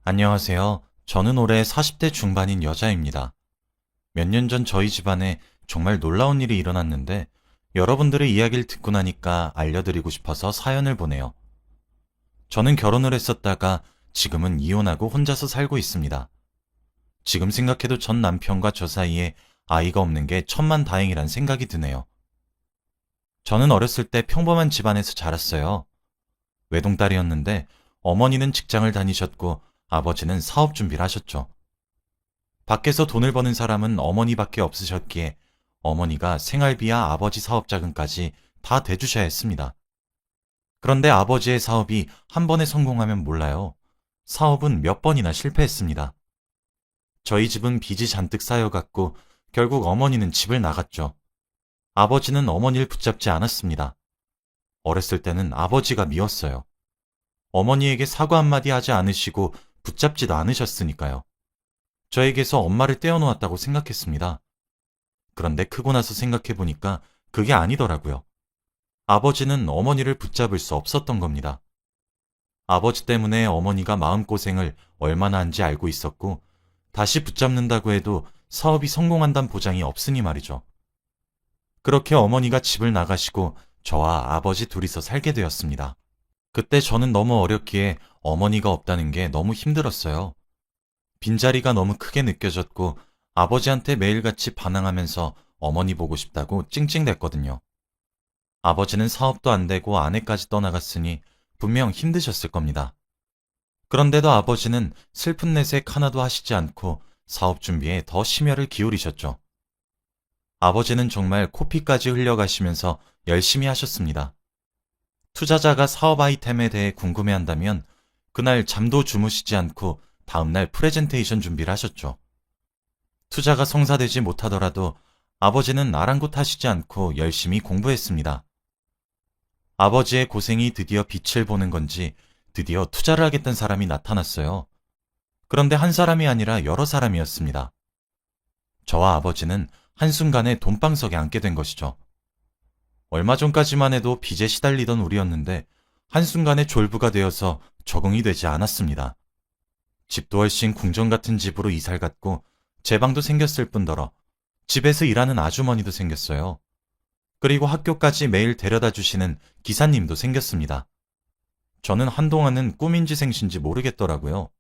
안녕하세요. 저는 올해 40대 중반인 여자입니다. 몇 년 전 저희 집안에 정말 놀라운 일이 일어났는데 여러분들의 이야기를 듣고 나니까 알려드리고 싶어서 사연을 보내요. 저는 결혼을 했었다가 지금은 이혼하고 혼자서 살고 있습니다. 지금 생각해도 전 남편과 저 사이에 아이가 없는 게 천만다행이란 생각이 드네요. 저는 어렸을 때 평범한 집안에서 자랐어요. 외동딸이었는데 어머니는 직장을 다니셨고 아버지는 사업 준비를 하셨죠. 밖에서 돈을 버는 사람은 어머니밖에 없으셨기에 어머니가 생활비와 아버지 사업 자금까지 다 대주셔야 했습니다. 그런데 아버지의 사업이 한 번에 성공하면 몰라요. 사업은 몇 번이나 실패했습니다. 저희 집은 빚이 잔뜩 쌓여갔고 결국 어머니는 집을 나갔죠. 아버지는 어머니를 붙잡지 않았습니다. 어렸을 때는 아버지가 미웠어요. 어머니에게 사과 한마디 하지 않으시고 붙잡지도 않으셨으니까요. 저에게서 엄마를 떼어놓았다고 생각했습니다. 그런데 크고 나서 생각해보니까 그게 아니더라고요. 아버지는 어머니를 붙잡을 수 없었던 겁니다. 아버지 때문에 어머니가 마음고생을 얼마나 한지 알고 있었고, 다시 붙잡는다고 해도 사업이 성공한다는 보장이 없으니 말이죠. 그렇게 어머니가 집을 나가시고 저와 아버지 둘이서 살게 되었습니다. 그때 저는 너무 어렸기에 어머니가 없다는 게 너무 힘들었어요. 빈자리가 너무 크게 느껴졌고 아버지한테 매일같이 반항하면서 어머니 보고 싶다고 찡찡댔거든요. 아버지는 사업도 안 되고 아내까지 떠나갔으니 분명 힘드셨을 겁니다. 그런데도 아버지는 슬픈 내색 하나도 하시지 않고 사업 준비에 더 심혈을 기울이셨죠. 아버지는 정말 코피까지 흘려가시면서 열심히 하셨습니다. 투자자가 사업 아이템에 대해 궁금해한다면 그날 잠도 주무시지 않고 다음날 프레젠테이션 준비를 하셨죠. 투자가 성사되지 못하더라도 아버지는 아랑곳하시지 않고 열심히 공부했습니다. 아버지의 고생이 드디어 빛을 보는 건지 드디어 투자를 하겠다는 사람이 나타났어요. 그런데 한 사람이 아니라 여러 사람이었습니다. 저와 아버지는 한순간에 돈방석에 앉게 된 것이죠. 얼마 전까지만 해도 빚에 시달리던 우리였는데 한순간에 졸부가 되어서 적응이 되지 않았습니다. 집도 훨씬 궁전 같은 집으로 이사를 갔고 제 방도 생겼을 뿐더러 집에서 일하는 아주머니도 생겼어요. 그리고 학교까지 매일 데려다 주시는 기사님도 생겼습니다. 저는 한동안은 꿈인지 생신지 모르겠더라고요.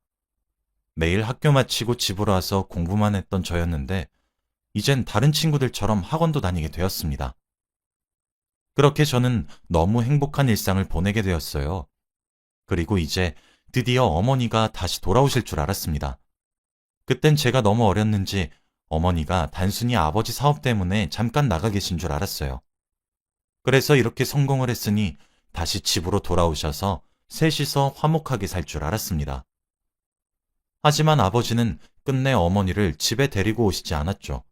매일 학교 마치고 집으로 와서 공부만 했던 저였는데 이젠 다른 친구들처럼 학원도 다니게 되었습니다. 그렇게 저는 너무 행복한 일상을 보내게 되었어요. 그리고 이제 드디어 어머니가 다시 돌아오실 줄 알았습니다. 그땐 제가 너무 어렸는지 어머니가 단순히 아버지 사업 때문에 잠깐 나가 계신 줄 알았어요. 그래서 이렇게 성공을 했으니 다시 집으로 돌아오셔서 셋이서 화목하게 살 줄 알았습니다. 하지만 아버지는 끝내 어머니를 집에 데리고 오시지 않았죠.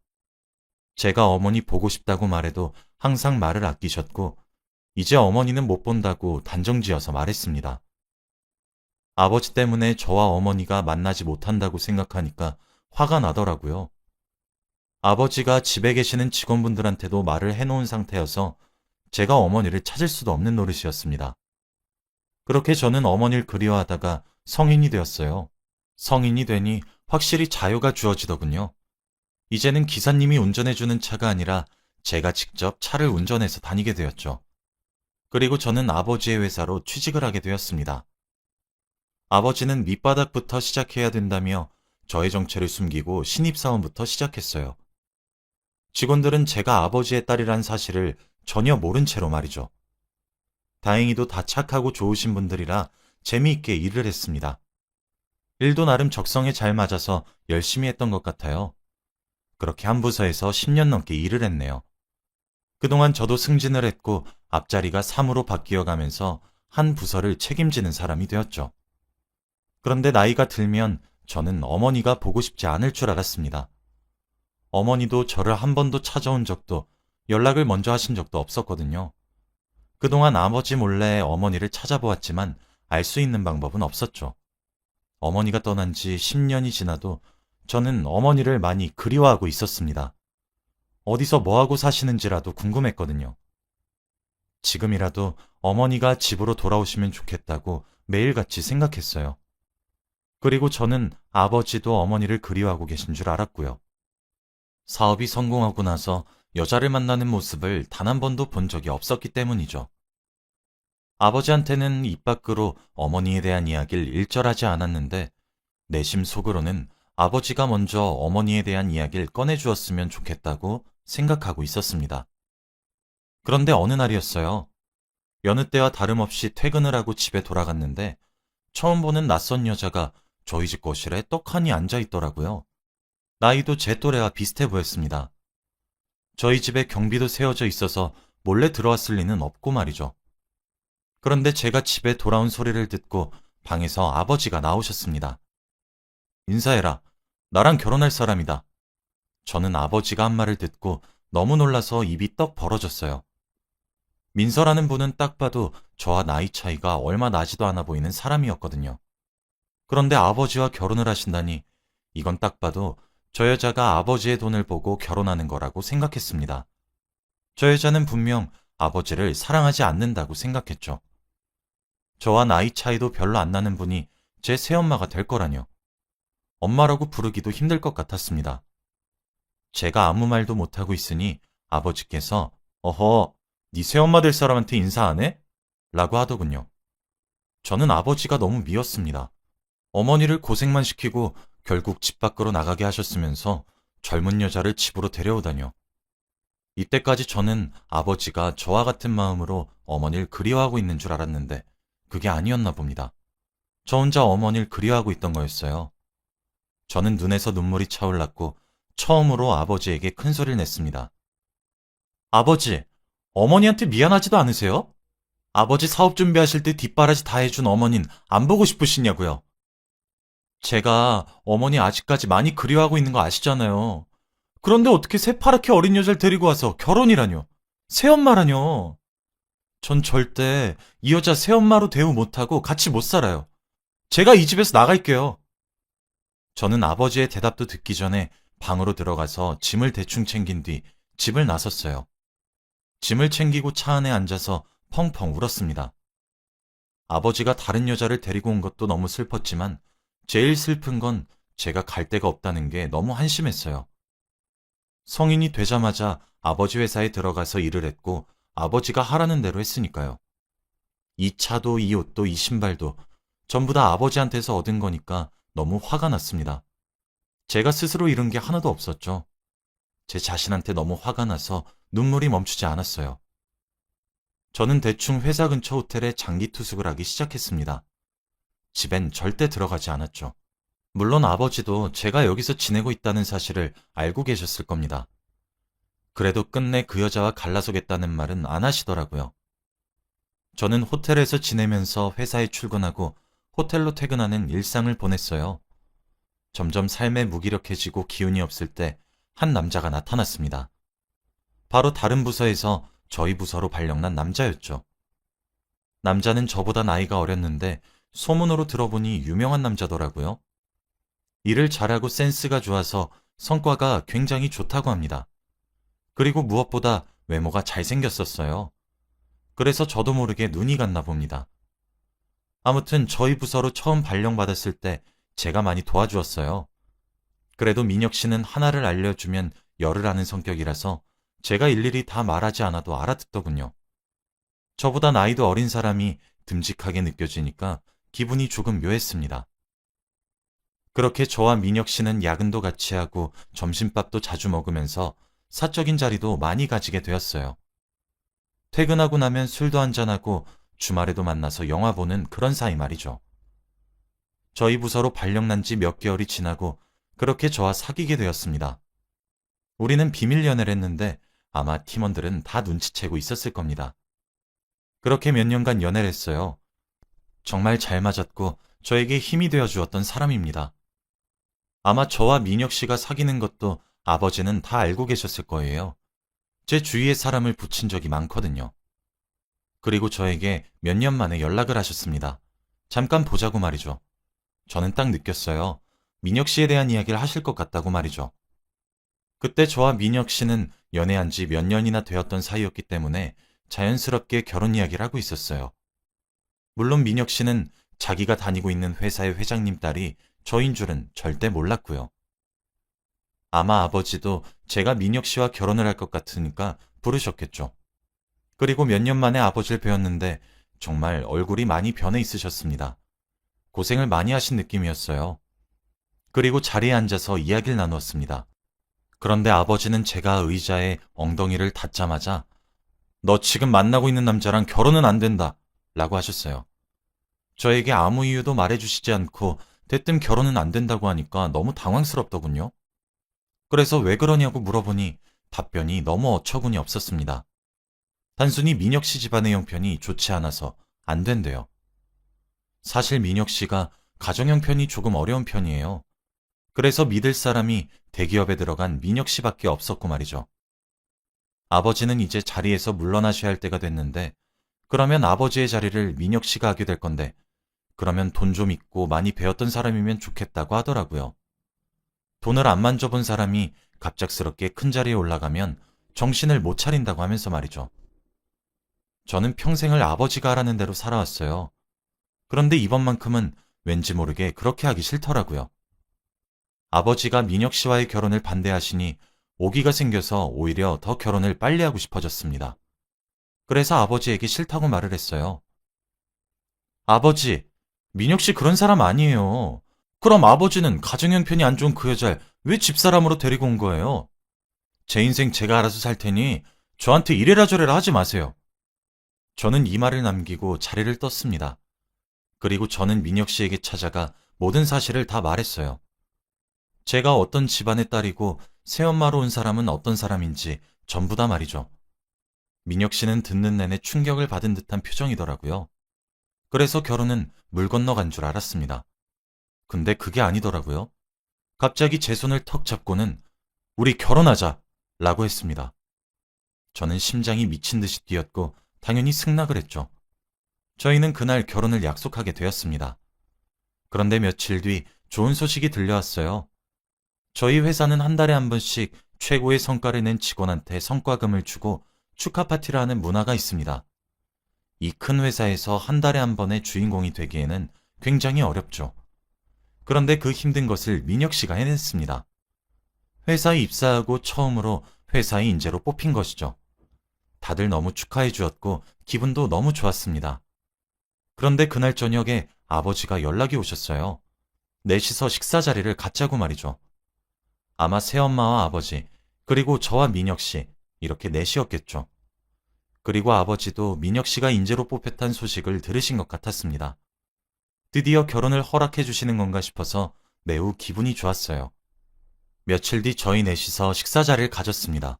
제가 어머니 보고 싶다고 말해도 항상 말을 아끼셨고 이제 어머니는 못 본다고 단정지어서 말했습니다. 아버지 때문에 저와 어머니가 만나지 못한다고 생각하니까 화가 나더라고요. 아버지가 집에 계시는 직원분들한테도 말을 해놓은 상태여서 제가 어머니를 찾을 수도 없는 노릇이었습니다. 그렇게 저는 어머니를 그리워하다가 성인이 되었어요. 성인이 되니 확실히 자유가 주어지더군요. 이제는 기사님이 운전해주는 차가 아니라 제가 직접 차를 운전해서 다니게 되었죠. 그리고 저는 아버지의 회사로 취직을 하게 되었습니다. 아버지는 밑바닥부터 시작해야 된다며 저의 정체를 숨기고 신입사원부터 시작했어요. 직원들은 제가 아버지의 딸이란 사실을 전혀 모른 채로 말이죠. 다행히도 다 착하고 좋으신 분들이라 재미있게 일을 했습니다. 일도 나름 적성에 잘 맞아서 열심히 했던 것 같아요. 그렇게 한 부서에서 10년 넘게 일을 했네요. 그동안 저도 승진을 했고 앞자리가 3으로 바뀌어 가면서 한 부서를 책임지는 사람이 되었죠. 그런데 나이가 들면 저는 어머니가 보고 싶지 않을 줄 알았습니다. 어머니도 저를 한 번도 찾아온 적도 연락을 먼저 하신 적도 없었거든요. 그동안 아버지 몰래 어머니를 찾아보았지만 알 수 있는 방법은 없었죠. 어머니가 떠난 지 10년이 지나도 저는 어머니를 많이 그리워하고 있었습니다. 어디서 뭐하고 사시는지라도 궁금했거든요. 지금이라도 어머니가 집으로 돌아오시면 좋겠다고 매일같이 생각했어요. 그리고 저는 아버지도 어머니를 그리워하고 계신 줄 알았고요. 사업이 성공하고 나서 여자를 만나는 모습을 단 한 번도 본 적이 없었기 때문이죠. 아버지한테는 입 밖으로 어머니에 대한 이야기를 일절하지 않았는데 내심 속으로는 아버지가 먼저 어머니에 대한 이야기를 꺼내주었으면 좋겠다고 생각하고 있었습니다. 그런데 어느 날이었어요. 여느 때와 다름없이 퇴근을 하고 집에 돌아갔는데 처음 보는 낯선 여자가 저희 집 거실에 떡하니 앉아 있더라고요. 나이도 제 또래와 비슷해 보였습니다. 저희 집에 경비도 세워져 있어서 몰래 들어왔을 리는 없고 말이죠. 그런데 제가 집에 돌아온 소리를 듣고 방에서 아버지가 나오셨습니다. 인사해라. 나랑 결혼할 사람이다. 저는 아버지가 한 말을 듣고 너무 놀라서 입이 떡 벌어졌어요. 민서라는 분은 딱 봐도 저와 나이 차이가 얼마 나지도 않아 보이는 사람이었거든요. 그런데 아버지와 결혼을 하신다니 이건 딱 봐도 저 여자가 아버지의 돈을 보고 결혼하는 거라고 생각했습니다. 저 여자는 분명 아버지를 사랑하지 않는다고 생각했죠. 저와 나이 차이도 별로 안 나는 분이 제 새엄마가 될 거라뇨. 엄마라고 부르기도 힘들 것 같았습니다. 제가 아무 말도 못하고 있으니 아버지께서 어허, 네 새엄마 될 사람한테 인사 안 해? 라고 하더군요. 저는 아버지가 너무 미웠습니다. 어머니를 고생만 시키고 결국 집 밖으로 나가게 하셨으면서 젊은 여자를 집으로 데려오다뇨. 이때까지 저는 아버지가 저와 같은 마음으로 어머니를 그리워하고 있는 줄 알았는데 그게 아니었나 봅니다. 저 혼자 어머니를 그리워하고 있던 거였어요. 저는 눈에서 눈물이 차올랐고 처음으로 아버지에게 큰 소리를 냈습니다. 아버지, 어머니한테 미안하지도 않으세요? 아버지 사업 준비하실 때 뒷바라지 다 해준 어머닌 안 보고 싶으시냐고요. 제가 어머니 아직까지 많이 그리워하고 있는 거 아시잖아요. 그런데 어떻게 새파랗게 어린 여자를 데리고 와서 결혼이라뇨. 새엄마라뇨. 전 절대 이 여자 새엄마로 대우 못하고 같이 못 살아요. 제가 이 집에서 나갈게요. 저는 아버지의 대답도 듣기 전에 방으로 들어가서 짐을 대충 챙긴 뒤 집을 나섰어요. 짐을 챙기고 차 안에 앉아서 펑펑 울었습니다. 아버지가 다른 여자를 데리고 온 것도 너무 슬펐지만 제일 슬픈 건 제가 갈 데가 없다는 게 너무 한심했어요. 성인이 되자마자 아버지 회사에 들어가서 일을 했고 아버지가 하라는 대로 했으니까요. 이 차도 이 옷도 이 신발도 전부 다 아버지한테서 얻은 거니까 너무 화가 났습니다. 제가 스스로 잃은 게 하나도 없었죠. 제 자신한테 너무 화가 나서 눈물이 멈추지 않았어요. 저는 대충 회사 근처 호텔에 장기 투숙을 하기 시작했습니다. 집엔 절대 들어가지 않았죠. 물론 아버지도 제가 여기서 지내고 있다는 사실을 알고 계셨을 겁니다. 그래도 끝내 그 여자와 갈라서겠다는 말은 안 하시더라고요. 저는 호텔에서 지내면서 회사에 출근하고 호텔로 퇴근하는 일상을 보냈어요. 점점 삶에 무기력해지고 기운이 없을 때 한 남자가 나타났습니다. 바로 다른 부서에서 저희 부서로 발령난 남자였죠. 남자는 저보다 나이가 어렸는데 소문으로 들어보니 유명한 남자더라고요. 일을 잘하고 센스가 좋아서 성과가 굉장히 좋다고 합니다. 그리고 무엇보다 외모가 잘생겼었어요. 그래서 저도 모르게 눈이 갔나 봅니다. 아무튼 저희 부서로 처음 발령받았을 때 제가 많이 도와주었어요. 그래도 민혁 씨는 하나를 알려주면 열을 아는 성격이라서 제가 일일이 다 말하지 않아도 알아듣더군요. 저보다 나이도 어린 사람이 듬직하게 느껴지니까 기분이 조금 묘했습니다. 그렇게 저와 민혁 씨는 야근도 같이 하고 점심밥도 자주 먹으면서 사적인 자리도 많이 가지게 되었어요. 퇴근하고 나면 술도 한잔하고 주말에도 만나서 영화 보는 그런 사이 말이죠. 저희 부서로 발령난 지 몇 개월이 지나고 그렇게 저와 사귀게 되었습니다. 우리는 비밀 연애를 했는데 아마 팀원들은 다 눈치채고 있었을 겁니다. 그렇게 몇 년간 연애를 했어요. 정말 잘 맞았고 저에게 힘이 되어 주었던 사람입니다. 아마 저와 민혁 씨가 사귀는 것도 아버지는 다 알고 계셨을 거예요. 제 주위에 사람을 붙인 적이 많거든요. 그리고 저에게 몇 년 만에 연락을 하셨습니다. 잠깐 보자고 말이죠. 저는 딱 느꼈어요. 민혁 씨에 대한 이야기를 하실 것 같다고 말이죠. 그때 저와 민혁 씨는 연애한 지 몇 년이나 되었던 사이였기 때문에 자연스럽게 결혼 이야기를 하고 있었어요. 물론 민혁 씨는 자기가 다니고 있는 회사의 회장님 딸이 저인 줄은 절대 몰랐고요. 아마 아버지도 제가 민혁 씨와 결혼을 할 것 같으니까 부르셨겠죠. 그리고 몇 년 만에 아버지를 뵈었는데 정말 얼굴이 많이 변해 있으셨습니다. 고생을 많이 하신 느낌이었어요. 그리고 자리에 앉아서 이야기를 나누었습니다. 그런데 아버지는 제가 의자에 엉덩이를 닿자마자 너 지금 만나고 있는 남자랑 결혼은 안 된다 라고 하셨어요. 저에게 아무 이유도 말해주시지 않고 대뜸 결혼은 안 된다고 하니까 너무 당황스럽더군요. 그래서 왜 그러냐고 물어보니 답변이 너무 어처구니 없었습니다. 단순히 민혁 씨 집안의 형편이 좋지 않아서 안 된대요. 사실 민혁 씨가 가정 형편이 조금 어려운 편이에요. 그래서 믿을 사람이 대기업에 들어간 민혁 씨밖에 없었고 말이죠. 아버지는 이제 자리에서 물러나셔야 할 때가 됐는데 그러면 아버지의 자리를 민혁 씨가 하게 될 건데 그러면 돈 좀 있고 많이 배웠던 사람이면 좋겠다고 하더라고요. 돈을 안 만져본 사람이 갑작스럽게 큰 자리에 올라가면 정신을 못 차린다고 하면서 말이죠. 저는 평생을 아버지가 하라는 대로 살아왔어요. 그런데 이번만큼은 왠지 모르게 그렇게 하기 싫더라고요. 아버지가 민혁 씨와의 결혼을 반대하시니 오기가 생겨서 오히려 더 결혼을 빨리 하고 싶어졌습니다. 그래서 아버지에게 싫다고 말을 했어요. 아버지, 민혁 씨 그런 사람 아니에요. 그럼 아버지는 가정 형편이 안 좋은 그 여자를 왜 집사람으로 데리고 온 거예요? 제 인생 제가 알아서 살 테니 저한테 이래라 저래라 하지 마세요. 저는 이 말을 남기고 자리를 떴습니다. 그리고 저는 민혁 씨에게 찾아가 모든 사실을 다 말했어요. 제가 어떤 집안의 딸이고 새엄마로 온 사람은 어떤 사람인지 전부 다 말이죠. 민혁 씨는 듣는 내내 충격을 받은 듯한 표정이더라고요. 그래서 결혼은 물 건너간 줄 알았습니다. 근데 그게 아니더라고요. 갑자기 제 손을 턱 잡고는 우리 결혼하자 라고 했습니다. 저는 심장이 미친 듯이 뛰었고 당연히 승낙을 했죠. 저희는 그날 결혼을 약속하게 되었습니다. 그런데 며칠 뒤 좋은 소식이 들려왔어요. 저희 회사는 한 달에 한 번씩 최고의 성과를 낸 직원한테 성과금을 주고 축하 파티를 하는 문화가 있습니다. 이 큰 회사에서 한 달에 한 번의 주인공이 되기에는 굉장히 어렵죠. 그런데 그 힘든 것을 민혁 씨가 해냈습니다. 회사에 입사하고 처음으로 회사의 인재로 뽑힌 것이죠. 다들 너무 축하해 주었고 기분도 너무 좋았습니다. 그런데 그날 저녁에 아버지가 연락이 오셨어요. 넷이서 식사 자리를 갖자고 말이죠. 아마 새엄마와 아버지, 그리고 저와 민혁 씨, 이렇게 넷이었겠죠. 그리고 아버지도 민혁 씨가 인재로 뽑혔다는 소식을 들으신 것 같았습니다. 드디어 결혼을 허락해 주시는 건가 싶어서 매우 기분이 좋았어요. 며칠 뒤 저희 넷이서 식사 자리를 가졌습니다.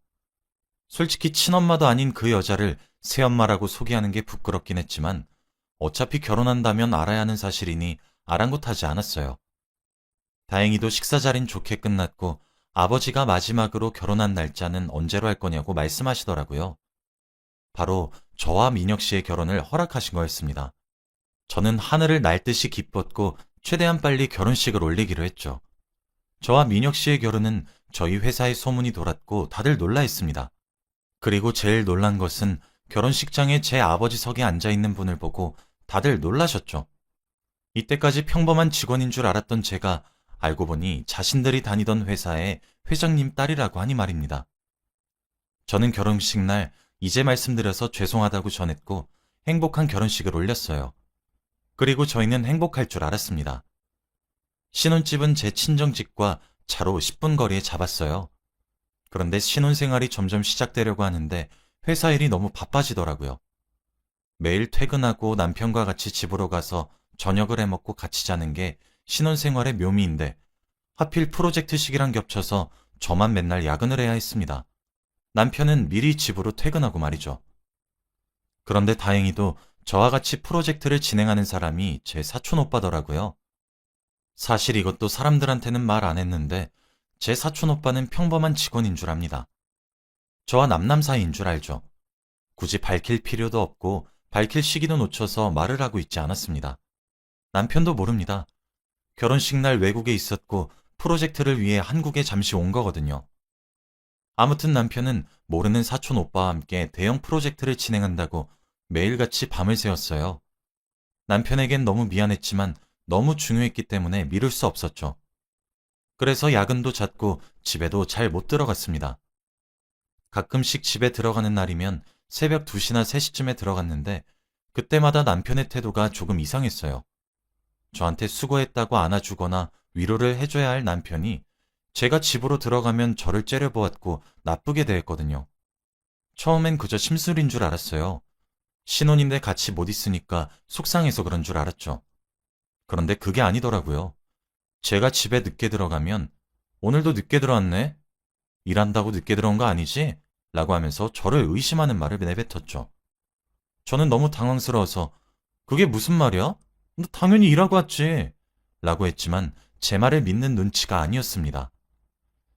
솔직히 친엄마도 아닌 그 여자를 새엄마라고 소개하는 게 부끄럽긴 했지만 어차피 결혼한다면 알아야 하는 사실이니 아랑곳하지 않았어요. 다행히도 식사 자리는 좋게 끝났고 아버지가 마지막으로 결혼한 날짜는 언제로 할 거냐고 말씀하시더라고요. 바로 저와 민혁 씨의 결혼을 허락하신 거였습니다. 저는 하늘을 날듯이 기뻤고 최대한 빨리 결혼식을 올리기로 했죠. 저와 민혁 씨의 결혼은 저희 회사에 소문이 돌았고 다들 놀라했습니다. 그리고 제일 놀란 것은 결혼식장에 제 아버지석에 앉아있는 분을 보고 다들 놀라셨죠. 이때까지 평범한 직원인 줄 알았던 제가 알고 보니 자신들이 다니던 회사의 회장님 딸이라고 하니 말입니다. 저는 결혼식 날 이제 말씀드려서 죄송하다고 전했고 행복한 결혼식을 올렸어요. 그리고 저희는 행복할 줄 알았습니다. 신혼집은 제 친정집과 차로 10분 거리에 잡았어요. 그런데 신혼생활이 점점 시작되려고 하는데 회사 일이 너무 바빠지더라고요. 매일 퇴근하고 남편과 같이 집으로 가서 저녁을 해먹고 같이 자는 게 신혼생활의 묘미인데 하필 프로젝트 시기랑 겹쳐서 저만 맨날 야근을 해야 했습니다. 남편은 미리 집으로 퇴근하고 말이죠. 그런데 다행히도 저와 같이 프로젝트를 진행하는 사람이 제 사촌 오빠더라고요. 사실 이것도 사람들한테는 말 안 했는데 제 사촌 오빠는 평범한 직원인 줄 압니다. 저와 남남 사이인 줄 알죠. 굳이 밝힐 필요도 없고 밝힐 시기도 놓쳐서 말을 하고 있지 않았습니다. 남편도 모릅니다. 결혼식 날 외국에 있었고 프로젝트를 위해 한국에 잠시 온 거거든요. 아무튼 남편은 모르는 사촌 오빠와 함께 대형 프로젝트를 진행한다고 매일같이 밤을 새웠어요. 남편에겐 너무 미안했지만 너무 중요했기 때문에 미룰 수 없었죠. 그래서 야근도 잦고 집에도 잘 못 들어갔습니다. 가끔씩 집에 들어가는 날이면 새벽 2시나 3시쯤에 들어갔는데 그때마다 남편의 태도가 조금 이상했어요. 저한테 수고했다고 안아주거나 위로를 해줘야 할 남편이 제가 집으로 들어가면 저를 째려보았고 나쁘게 대했거든요. 처음엔 그저 심술인 줄 알았어요. 신혼인데 같이 못 있으니까 속상해서 그런 줄 알았죠. 그런데 그게 아니더라고요. 제가 집에 늦게 들어가면 오늘도 늦게 들어왔네? 일한다고 늦게 들어온 거 아니지? 라고 하면서 저를 의심하는 말을 내뱉었죠. 저는 너무 당황스러워서 그게 무슨 말이야? 너 당연히 일하고 왔지. 라고 했지만 제 말을 믿는 눈치가 아니었습니다.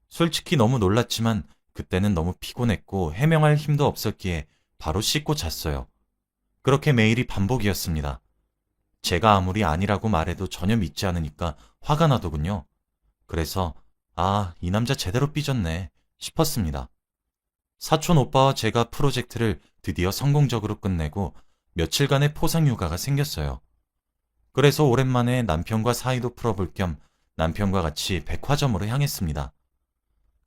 솔직히 너무 놀랐지만 그때는 너무 피곤했고 해명할 힘도 없었기에 바로 씻고 잤어요. 그렇게 매일이 반복이었습니다. 제가 아무리 아니라고 말해도 전혀 믿지 않으니까 화가 나더군요. 그래서 이 남자 제대로 삐졌네 싶었습니다. 사촌 오빠와 제가 프로젝트를 드디어 성공적으로 끝내고 며칠간의 포상휴가가 생겼어요. 그래서 오랜만에 남편과 사이도 풀어볼 겸 남편과 같이 백화점으로 향했습니다.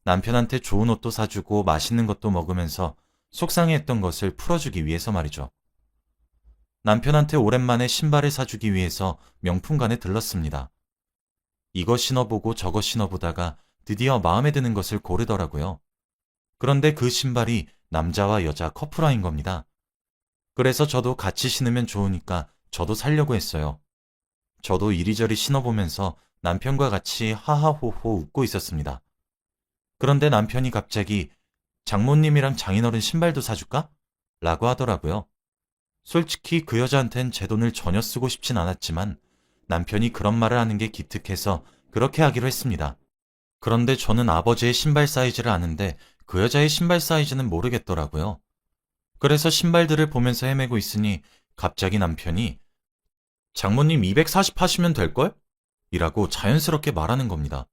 남편한테 좋은 옷도 사주고 맛있는 것도 먹으면서 속상해했던 것을 풀어주기 위해서 말이죠. 남편한테 오랜만에 신발을 사주기 위해서 명품관에 들렀습니다. 이거 신어보고 저거 신어보다가 드디어 마음에 드는 것을 고르더라고요. 그런데 그 신발이 남자와 여자 커플화인 겁니다. 그래서 저도 같이 신으면 좋으니까 저도 사려고 했어요. 저도 이리저리 신어보면서 남편과 같이 하하호호 웃고 있었습니다. 그런데 남편이 갑자기 장모님이랑 장인어른 신발도 사줄까? 라고 하더라고요. 솔직히 그 여자한텐 제 돈을 전혀 쓰고 싶진 않았지만 남편이 그런 말을 하는 게 기특해서 그렇게 하기로 했습니다. 그런데 저는 아버지의 신발 사이즈를 아는데 그 여자의 신발 사이즈는 모르겠더라고요. 그래서 신발들을 보면서 헤매고 있으니 갑자기 남편이 장모님 240 하시면 될걸? 이라고 자연스럽게 말하는 겁니다.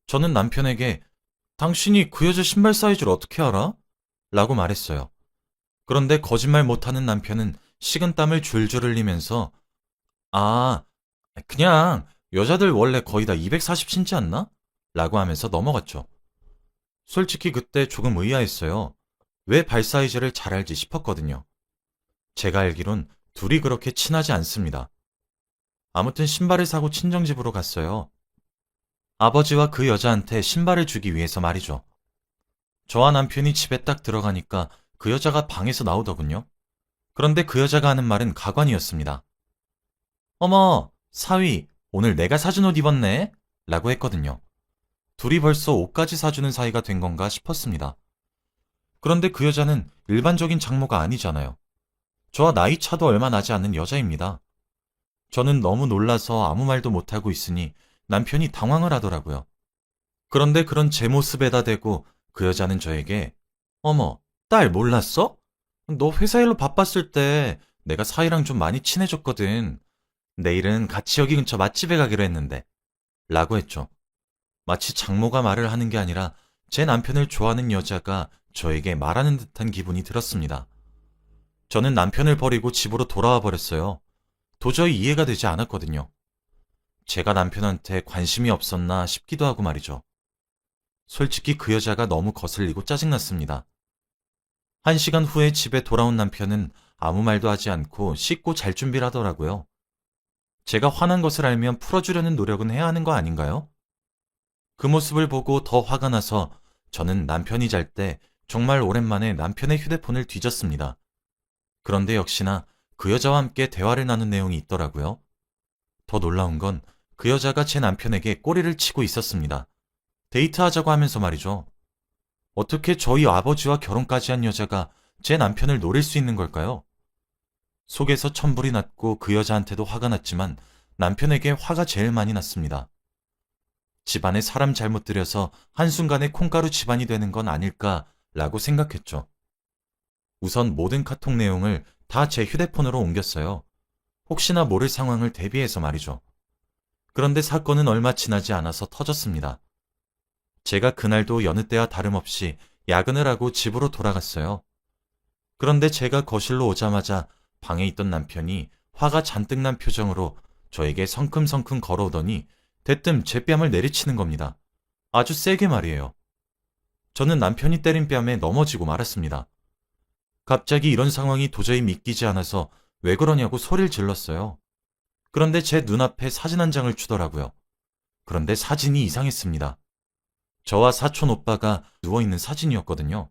저는 남편에게 당신이 그 여자 신발 사이즈를 어떻게 알아? 라고 말했어요. 그런데 거짓말 못하는 남편은 식은땀을 줄줄 흘리면서 아, 그냥 여자들 원래 거의 다 240 신지 않나? 라고 하면서 넘어갔죠. 솔직히 그때 조금 의아했어요. 왜 발 사이즈를 잘 알지 싶었거든요. 제가 알기론 둘이 그렇게 친하지 않습니다. 아무튼 신발을 사고 친정집으로 갔어요. 아버지와 그 여자한테 신발을 주기 위해서 말이죠. 저와 남편이 집에 딱 들어가니까 그 여자가 방에서 나오더군요. 그런데 그 여자가 하는 말은 가관이었습니다. 어머, 사위, 오늘 내가 사준 옷 입었네? 라고 했거든요. 둘이 벌써 옷까지 사주는 사이가 된 건가 싶었습니다. 그런데 그 여자는 일반적인 장모가 아니잖아요. 저와 나이 차도 얼마 나지 않는 여자입니다. 저는 너무 놀라서 아무 말도 못하고 있으니 남편이 당황을 하더라고요. 그런데 그런 제 모습에다 대고 그 여자는 저에게 어머, 딸 몰랐어? 너 회사 일로 바빴을 때 내가 사이랑 좀 많이 친해졌거든. 내일은 같이 여기 근처 맛집에 가기로 했는데 라고 했죠. 마치 장모가 말을 하는 게 아니라 제 남편을 좋아하는 여자가 저에게 말하는 듯한 기분이 들었습니다. 저는 남편을 버리고 집으로 돌아와 버렸어요. 도저히 이해가 되지 않았거든요. 제가 남편한테 관심이 없었나 싶기도 하고 말이죠. 솔직히 그 여자가 너무 거슬리고 짜증났습니다. 1시간 후에 집에 돌아온 남편은 아무 말도 하지 않고 씻고 잘 준비를 하더라고요. 제가 화난 것을 알면 풀어주려는 노력은 해야 하는 거 아닌가요? 그 모습을 보고 더 화가 나서 저는 남편이 잘 때 정말 오랜만에 남편의 휴대폰을 뒤졌습니다. 그런데 역시나 그 여자와 함께 대화를 나눈 내용이 있더라고요. 더 놀라운 건 그 여자가 제 남편에게 꼬리를 치고 있었습니다. 데이트하자고 하면서 말이죠. 어떻게 저희 아버지와 결혼까지 한 여자가 제 남편을 노릴 수 있는 걸까요? 속에서 천불이 났고 그 여자한테도 화가 났지만 남편에게 화가 제일 많이 났습니다. 집안에 사람 잘못 들여서 한순간에 콩가루 집안이 되는 건 아닐까라고 생각했죠. 우선 모든 카톡 내용을 다 제 휴대폰으로 옮겼어요. 혹시나 모를 상황을 대비해서 말이죠. 그런데 사건은 얼마 지나지 않아서 터졌습니다. 제가 그날도 여느 때와 다름없이 야근을 하고 집으로 돌아갔어요. 그런데 제가 거실로 오자마자 방에 있던 남편이 화가 잔뜩 난 표정으로 저에게 성큼성큼 걸어오더니 대뜸 제 뺨을 내리치는 겁니다. 아주 세게 말이에요. 저는 남편이 때린 뺨에 넘어지고 말았습니다. 갑자기 이런 상황이 도저히 믿기지 않아서 왜 그러냐고 소리를 질렀어요. 그런데 제 눈앞에 사진 한 장을 주더라고요. 그런데 사진이 이상했습니다. 저와 사촌 오빠가 누워있는 사진이었거든요.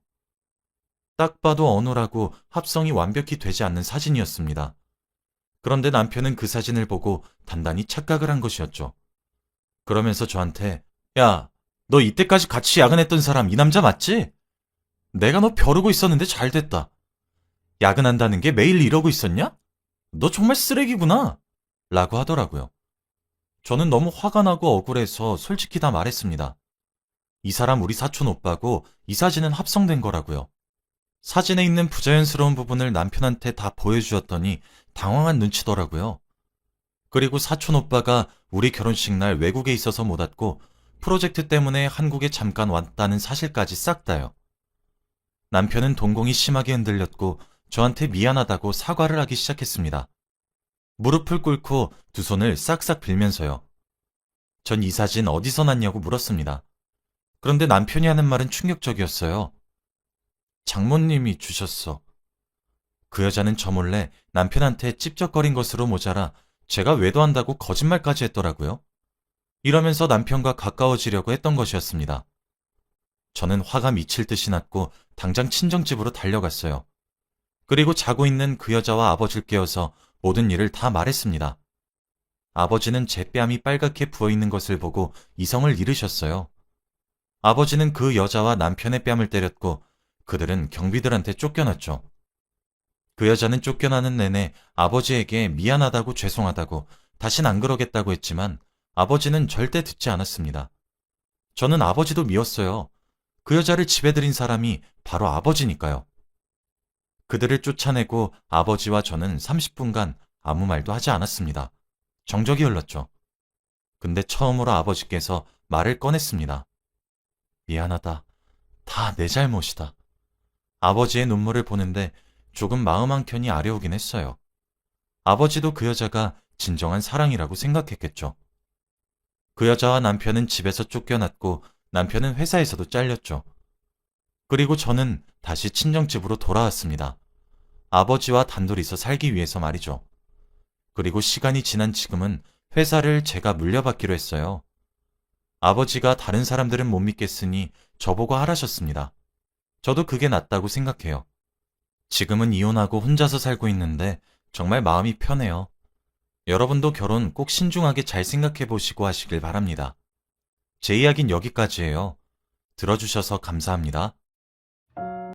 딱 봐도 어눌하고 합성이 완벽히 되지 않는 사진이었습니다. 그런데 남편은 그 사진을 보고 단단히 착각을 한 것이었죠. 그러면서 저한테, 야, 너 이때까지 같이 야근했던 사람 이 남자 맞지? 내가 너 벼르고 있었는데 잘 됐다. 야근한다는 게 매일 이러고 있었냐? 너 정말 쓰레기구나. 라고 하더라고요. 저는 너무 화가 나고 억울해서 솔직히 다 말했습니다. 이 사람 우리 사촌 오빠고 이 사진은 합성된 거라고요. 사진에 있는 부자연스러운 부분을 남편한테 다 보여주었더니 당황한 눈치더라고요. 그리고 사촌 오빠가 우리 결혼식 날 외국에 있어서 못 왔고 프로젝트 때문에 한국에 잠깐 왔다는 사실까지 싹 다요. 남편은 동공이 심하게 흔들렸고 저한테 미안하다고 사과를 하기 시작했습니다. 무릎을 꿇고 두 손을 싹싹 빌면서요. 전 이 사진 어디서 났냐고 물었습니다. 그런데 남편이 하는 말은 충격적이었어요. 장모님이 주셨어. 그 여자는 저 몰래 남편한테 찝쩍거린 것으로 모자라 제가 외도한다고 거짓말까지 했더라고요. 이러면서 남편과 가까워지려고 했던 것이었습니다. 저는 화가 미칠 듯이 났고 당장 친정집으로 달려갔어요. 그리고 자고 있는 그 여자와 아버지를 깨워서 모든 일을 다 말했습니다. 아버지는 제 뺨이 빨갛게 부어있는 것을 보고 이성을 잃으셨어요. 아버지는 그 여자와 남편의 뺨을 때렸고 그들은 경비들한테 쫓겨났죠. 그 여자는 쫓겨나는 내내 아버지에게 미안하다고 죄송하다고 다신 안 그러겠다고 했지만 아버지는 절대 듣지 않았습니다. 저는 아버지도 미웠어요. 그 여자를 집에 들인 사람이 바로 아버지니까요. 그들을 쫓아내고 아버지와 저는 30분간 아무 말도 하지 않았습니다. 정적이 흘렀죠. 근데 처음으로 아버지께서 말을 꺼냈습니다. 미안하다. 다 내 잘못이다. 아버지의 눈물을 보는데 조금 마음 한켠이 아려오긴 했어요. 아버지도 그 여자가 진정한 사랑이라고 생각했겠죠. 그 여자와 남편은 집에서 쫓겨났고 남편은 회사에서도 잘렸죠. 그리고 저는 다시 친정집으로 돌아왔습니다. 아버지와 단둘이서 살기 위해서 말이죠. 그리고 시간이 지난 지금은 회사를 제가 물려받기로 했어요. 아버지가 다른 사람들은 못 믿겠으니 저보고 하라셨습니다. 저도 그게 낫다고 생각해요. 지금은 이혼하고 혼자서 살고 있는데 정말 마음이 편해요. 여러분도 결혼 꼭 신중하게 잘 생각해 보시고 하시길 바랍니다. 제 이야기는 여기까지예요. 들어주셔서 감사합니다.